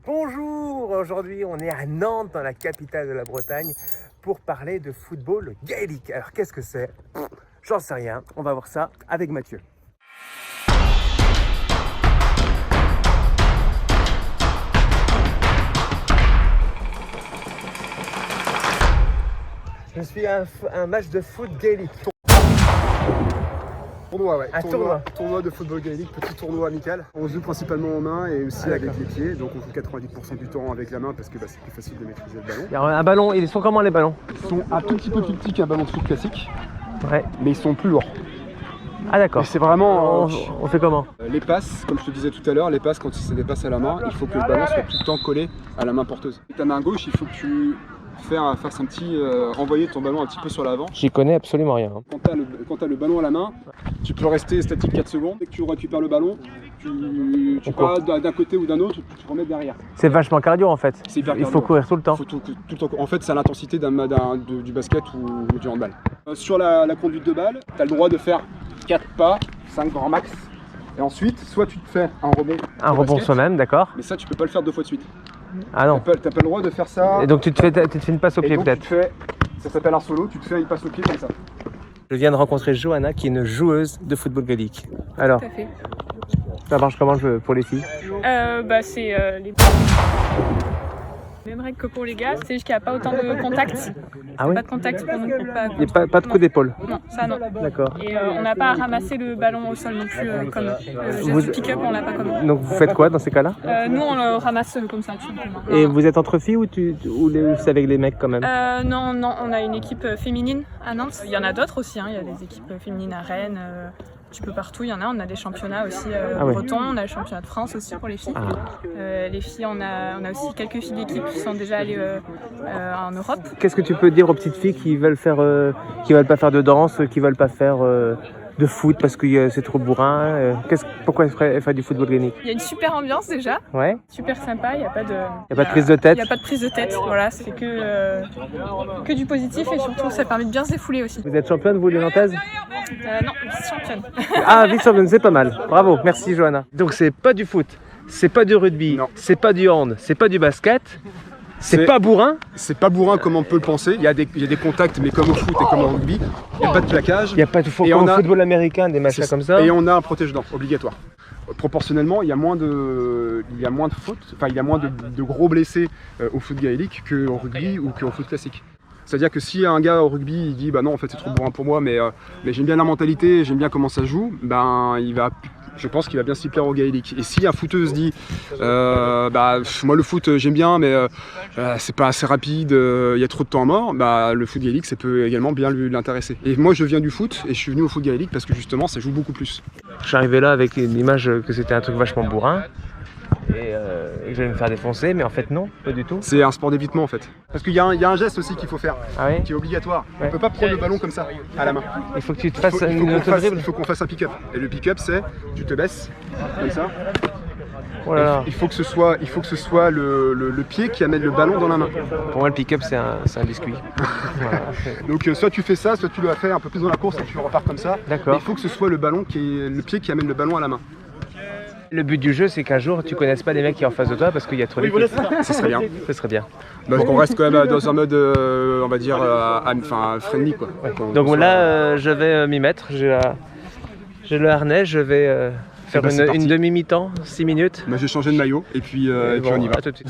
Bonjour, aujourd'hui on est à Nantes, dans la capitale de la Bretagne, pour parler de football gaélique. Alors qu'est-ce que c'est? J'en sais rien, on va voir ça avec Mathieu. Je suis à un match de foot gaélique. Tournoi, ouais. Un Tournoi de football gaélique, petit tournoi amical. On joue principalement en main et aussi avec les pieds. Donc on joue 90% du temps avec la main parce que c'est plus facile de maîtriser le ballon. Il y a un ballon, ils sont comment les ballons? Ils sont un tout petit peu plus petits qu'un ballon de foot classique, Ouais. mais ils sont plus lourds. Ah d'accord. Et c'est vraiment... On fait comment? Les passes, comme je te disais tout à l'heure, les passes quand c'est des passes à la main, il faut que le ballon soit tout le temps collé à la main porteuse. Et ta main gauche, il faut que tu fasses un petit... envoyer ton ballon un petit peu sur l'avant. J'y connais absolument rien. Quand tu as le ballon à la main, tu peux rester statique 4 secondes. Dès que tu récupères le ballon, tu pars d'un côté ou d'un autre, tu remets derrière. C'est vachement cardio en fait. C'est hyper Il cardio. faut courir tout le temps. Tout le temps. En fait, c'est à l'intensité du basket ou du handball. Sur la conduite de balle, tu as le droit de faire 4 pas, 5 grand max. Et ensuite, soit tu te fais un rebond. Un rebond soi-même, d'accord. Mais ça, tu peux pas le faire 2 fois de suite. Ah non. T'as pas le droit de faire ça. Et donc tu te fais une passe au Et pied donc, peut-être. ça s'appelle un solo, tu te fais une passe au pied comme ça. Je viens de rencontrer Johanna qui est une joueuse de football gaélique. Alors, Tout à fait. ça marche comment pour les filles? C'est les mêmes règles que pour les gars, c'est juste qu'il n'y a pas autant de contact. Ah oui? Pas de contact pour nous. Il n'y a pas de coup d'épaule? Non, ça non. D'accord. Et on n'a pas à ramasser le ballon au sol non plus comme le geste Vous- du pick-up, on l'a pas comme eux. Donc vous faites quoi dans ces cas-là? Nous on le ramasse comme ça tout simplement. Et vous êtes entre filles ou c'est avec les mecs quand même? Non, on a une équipe féminine à Nantes. Il y en a d'autres aussi, hein. Il y a des équipes féminines à Rennes. Un petit peu partout, il y en a. On a des championnats aussi Ah ouais. bretons, on a le championnat de France aussi pour les filles. Ah. Les filles, on a aussi quelques filles d'équipe qui sont déjà allées en Europe. Qu'est-ce que tu peux dire aux petites filles qui veulent pas faire de danse, qui veulent pas faire de foot parce que c'est trop bourrin? Pourquoi elles feraient du football gaélique? Il y a une super ambiance déjà, Ouais. super sympa, il n'y a pas de... Y a pas de prise de tête? Il n'y a pas de prise de tête, voilà, c'est que du positif et surtout ça permet de bien se défouler aussi. Vous êtes championne vous les Nantaises? Non, championne. Ah, vice-championne, c'est pas mal. Bravo, merci Johanna. Donc c'est pas du foot, c'est pas du rugby, Non. c'est pas du hand, c'est pas du basket, c'est C'est- pas bourrin, C'est pas bourrin comme on peut le penser. Il y a des contacts, mais comme au foot et comme au rugby, il n'y a pas de plaquage. il y a pas de Et on comme au a- football américain, des machins comme ça. Et on a un protège-dents obligatoire. Proportionnellement, il y a moins de fautes, enfin il y a moins de gros blessés au foot gaélique qu'au rugby ou qu'au foot classique. C'est-à-dire que si un gars au rugby il dit bah non en fait c'est trop bourrin pour moi mais j'aime bien la mentalité, j'aime bien comment ça joue, ben je pense qu'il va bien s'y plaire au gaélique. Et si un footeuse dit moi le foot j'aime bien mais c'est pas assez rapide, il y a trop de temps mort, bah le foot gaélique ça peut également bien l'intéresser. Et moi je viens du foot et je suis venu au foot gaélique parce que justement ça joue beaucoup plus. Je suis arrivé là avec l'image que c'était un truc vachement bourrin et que j'allais me faire défoncer, mais en fait non, pas du tout. C'est un sport d'évitement en fait. Parce qu'il y a un geste aussi qu'il faut faire, Ah oui? qui est obligatoire. Ouais. On peut pas prendre le ballon comme ça, à la main. Il faut que tu te Il fasses faut une auto-dribble. qu'on fasse un pick-up. Et le pick-up c'est, tu te baisses, comme ça. Oh là là. Il faut que ce soit le pied qui amène le ballon dans la main. Pour moi le pick-up c'est un biscuit. Voilà. Donc soit tu fais ça, soit tu le fais un peu plus dans la course et tu repars comme ça. D'accord. Mais il faut que ce soit le pied qui amène le ballon à la main. Le but du jeu c'est qu'un jour tu connaisses pas les mecs qui sont en face de toi parce qu'il y a trop d'équipes. Ça serait bien. Ce serait bien. Donc on reste quand même dans un mode, on va dire, friendly quoi. Donc là, je vais m'y mettre. J'ai le harnais, je vais faire bah, c'est une parti. demi-mi-temps, 6 minutes. Bah, j'ai changé de maillot et puis Bon, on y va. à tout de suite.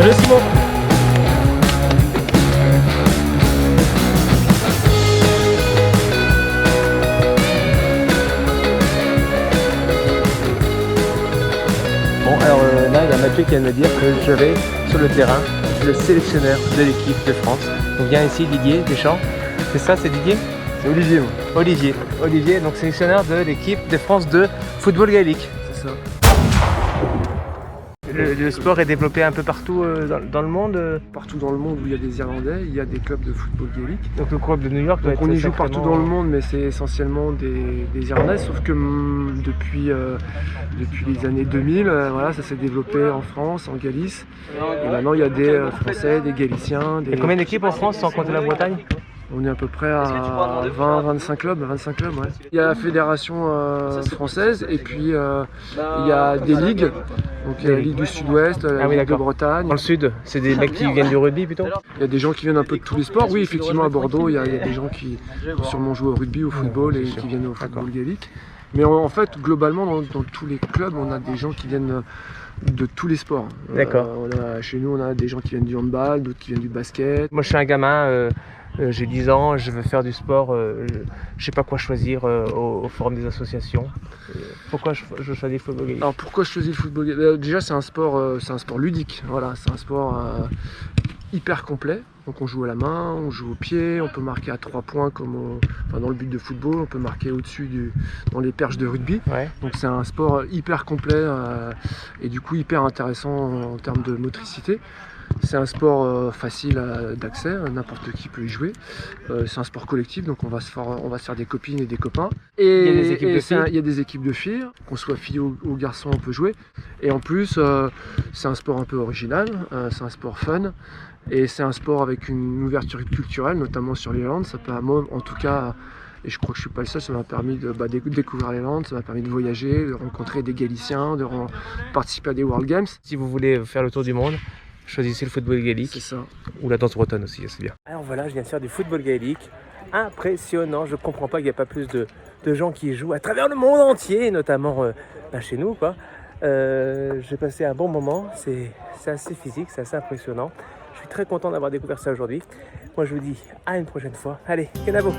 Salut Simon. Bon, alors là, il y a Mathieu qui vient de me dire que je vais sur le terrain, le sélectionneur de l'équipe de France. On vient ici, Didier Deschamps. C'est ça, c'est Didier? C'est Olivier, moi. Olivier, donc sélectionneur de l'équipe de France de football gaélique. C'est ça. Le sport est développé un peu partout dans le monde. Partout dans le monde où il y a des Irlandais, il y a des clubs de football gaélique. Donc le club de New York doit Donc être on y joue sacrément- partout dans le monde, mais c'est essentiellement des Irlandais, sauf que depuis les années 2000, voilà, ça s'est développé en France, en Galice. Et maintenant il y a des Français, des Galiciens. Il y a combien d'équipes en France sans compter la Bretagne? On est à peu près à 20-25 clubs, ouais. Il y a la fédération française et puis il y a des ligues. Donc il y a la Ligue du Sud-Ouest, la Ah oui, Ligue de d'accord. Bretagne. Dans le sud, c'est des mecs qui viennent du rugby plutôt? Il y a des gens qui viennent un peu de tous les sports. Oui, effectivement, à Bordeaux, il y a des gens qui vont sûrement jouer au rugby, au football et qui viennent au football gaélique. Mais en fait, globalement, dans tous les clubs, on a des gens qui viennent de tous les sports. D'accord. Chez nous, on a des gens qui viennent du handball, d'autres qui viennent du basket. Moi je suis un gamin, j'ai 10 ans, je veux faire du sport, je sais pas quoi choisir au forum des associations. Pourquoi je choisis le football gaélique? Alors pourquoi je choisis le football gaélique? Déjà, c'est un sport ludique. Voilà, c'est un sport hyper complet. Donc on joue à la main, on joue au pied, on peut marquer à 3 points dans le but de football, on peut marquer au-dessus dans les perches de rugby. Ouais. Donc c'est un sport hyper complet et du coup hyper intéressant en termes de motricité. C'est un sport facile d'accès, n'importe qui peut y jouer. C'est un sport collectif, donc on va se faire des copines et des copains. Et Il y a des équipes de filles. il y a des équipes de filles, qu'on soit fille ou garçon, on peut jouer. Et en plus, c'est un sport un peu original, c'est un sport fun. Et c'est un sport avec une ouverture culturelle, notamment sur l'Irlande. Ça peut, moi, en tout cas, et je crois que je suis pas le seul, ça m'a permis de découvrir l'Irlande, ça m'a permis de voyager, de rencontrer des Galiciens, de participer à des World Games. Si vous voulez faire le tour du monde, choisissez le football gaélique. C'est ça. Ou la danse bretonne aussi, c'est bien. Alors voilà, je viens de faire du football gaélique. Impressionnant, je comprends pas qu'il n'y a pas plus de gens qui jouent à travers le monde entier, notamment chez nous, quoi. J'ai passé un bon moment, c'est assez physique, c'est assez impressionnant. Je suis très content d'avoir découvert ça aujourd'hui. Moi je vous dis à une prochaine fois. Allez, Kenavo!